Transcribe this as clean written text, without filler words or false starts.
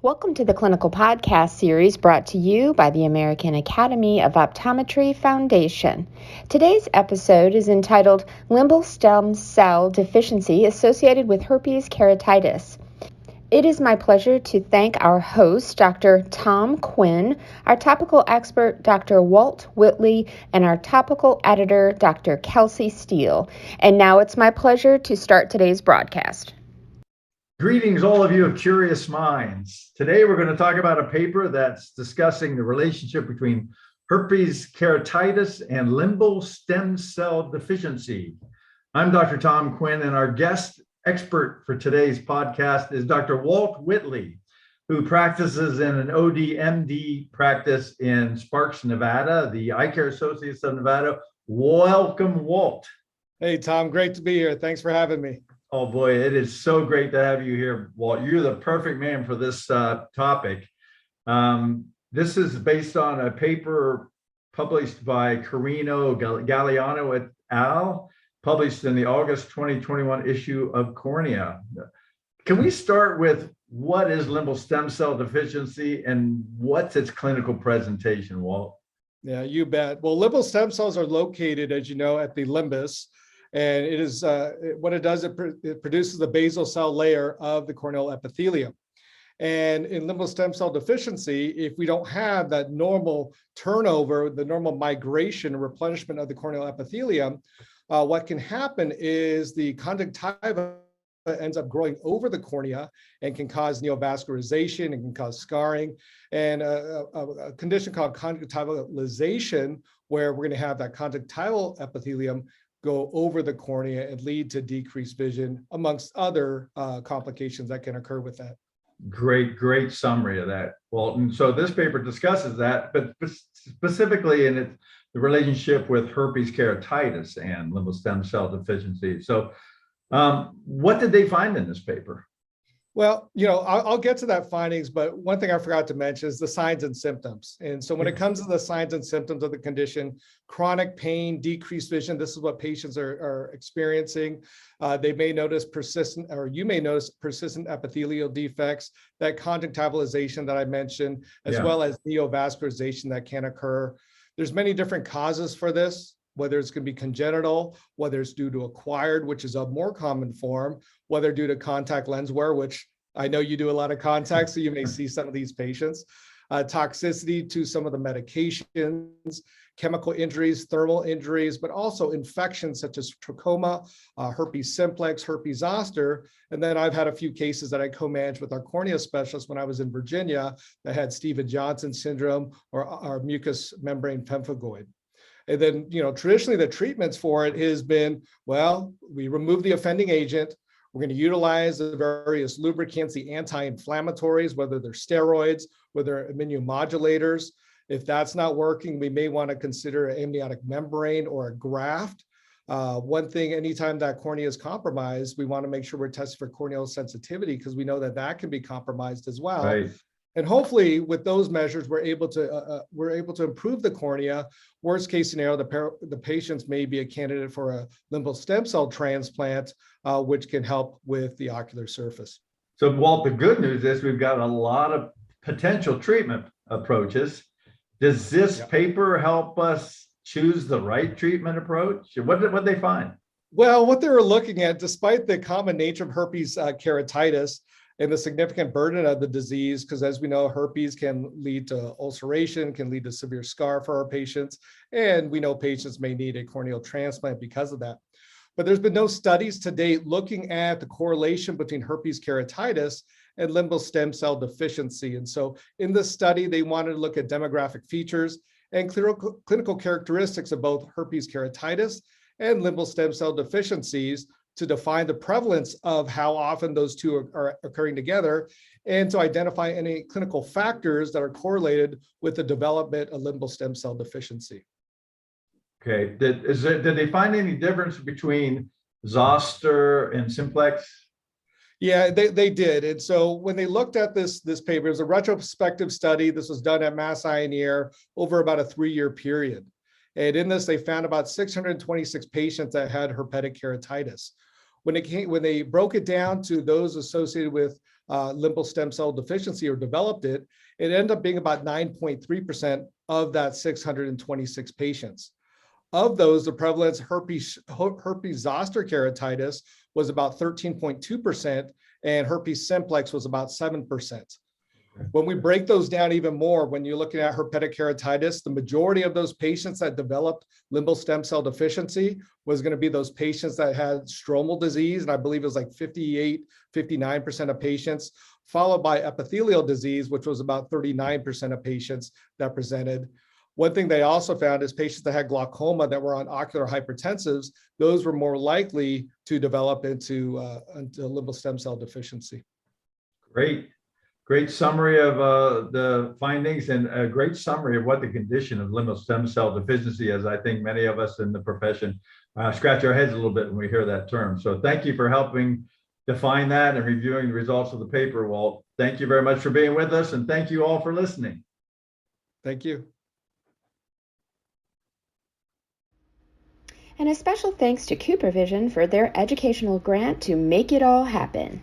Welcome to the Clinical Podcast series brought to you by the American Academy of Optometry Foundation. Today's episode is entitled Limbal Stem Cell Deficiency Associated with Herpes Keratitis. It is my pleasure to thank our host, Dr. Tom Quinn, our topical expert, Dr. Walt Whitley, and our topical editor, Dr. Kelsy Steele. And now it's my pleasure to start today's broadcast. Greetings, all of you of curious minds. Today, we're going to talk about a paper that's discussing the relationship between herpes keratitis and limbal stem cell deficiency. I'm Dr. Tom Quinn, and our guest expert for today's podcast is Dr. Walt Whitley, who practices in an OD-MD practice in Sparks, Nevada, the Eye Care Associates of Nevada. Welcome, Walt. Hey, Tom, great to be here. Thanks for having me. Oh boy, it is so great to have you here, Walt. You're the perfect man for this topic. This is based on a paper published by Carino Galliano et al., published in the August 2021 issue of Cornea. Can we start with what is limbal stem cell deficiency and what's its clinical presentation, Walt? Yeah, you bet. Well, limbal stem cells are located, as you know, at the limbus. And it is what it does, it produces the basal cell layer of the corneal epithelium. And in limbal stem cell deficiency, if we don't have that normal turnover, the normal migration and replenishment of the corneal epithelium, what can happen is the conjunctiva ends up growing over the cornea and can cause neovascularization and can cause scarring, and a condition called conjunctivalization, where we're going to have that conjunctival epithelium go over the cornea and lead to decreased vision, amongst other complications that can occur with that. Great summary of that, Walton. So this paper discusses that, but specifically in the relationship with herpes keratitis and limbal stem cell deficiency. So what did they find in this paper? Well, I'll get to that findings, but one thing I forgot to mention is the signs and symptoms. And so when it comes to the signs and symptoms of the condition, chronic pain, decreased vision, this is what patients are experiencing. They may notice you may notice persistent epithelial defects, that conjunctivalization that I mentioned, as well as neovascularization that can occur. There's many different causes for this, whether it's going to be congenital, whether it's due to acquired, which is a more common form, whether due to contact lens wear, which I know you do a lot of contacts, so you may see some of these patients, toxicity to some of the medications, chemical injuries, thermal injuries, but also infections such as trachoma, herpes simplex, herpes zoster. And then I've had a few cases that I co-managed with our cornea specialist when I was in Virginia that had Stevens-Johnson syndrome or mucous membrane pemphigoid. And then, traditionally the treatments for it has been, well, we remove the offending agent. We're going to utilize the various lubricants, the anti-inflammatories, whether they're steroids, whether they're immunomodulators. If that's not working, we may want to consider an amniotic membrane or a graft. One thing, anytime that cornea is compromised, we want to make sure we're testing for corneal sensitivity, because we know that that can be compromised as well. Right. And hopefully with those measures, we're able to improve the cornea. Worst case scenario, the patients may be a candidate for a limbal stem cell transplant, which can help with the ocular surface. So Walt, the good news is we've got a lot of potential treatment approaches. Does this paper help us choose the right treatment approach? What did they find? Well, what they were looking at, despite the common nature of herpes keratitis, and the significant burden of the disease, because as we know, herpes can lead to ulceration, can lead to severe scar for our patients, and we know patients may need a corneal transplant because of that. But there's been no studies to date looking at the correlation between herpes keratitis and limbal stem cell deficiency. And so in this study, they wanted to look at demographic features and clinical characteristics of both herpes keratitis and limbal stem cell deficiencies to define the prevalence of how often those two are occurring together, and to identify any clinical factors that are correlated with the development of limbal stem cell deficiency. Okay, did they find any difference between zoster and simplex? Yeah, they did. And so when they looked at this paper, it was a retrospective study. This was done at Mass Eye and Ear over about a 3-year period. And in this, they found about 626 patients that had herpetic keratitis. When they broke it down to those associated with limbal stem cell deficiency or developed it, it ended up being about 9.3% of that 626 patients. Of those, the prevalence herpes zoster keratitis was about 13.2%, and herpes simplex was about 7%. When we break those down even more, when you're looking at herpetic keratitis, the majority of those patients that developed limbal stem cell deficiency was going to be those patients that had stromal disease, and I believe it was like 59% of patients, followed by epithelial disease, which was about 39% of patients that presented. One thing they also found is patients that had glaucoma that were on ocular hypertensives, those were more likely to develop into limbal stem cell deficiency. Great summary of the findings, and a great summary of what the condition of limbal stem cell deficiency is. I think many of us in the profession scratch our heads a little bit when we hear that term. So thank you for helping define that and reviewing the results of the paper, Walt. Thank you very much for being with us, and thank you all for listening. Thank you. And a special thanks to CooperVision for their educational grant to make it all happen.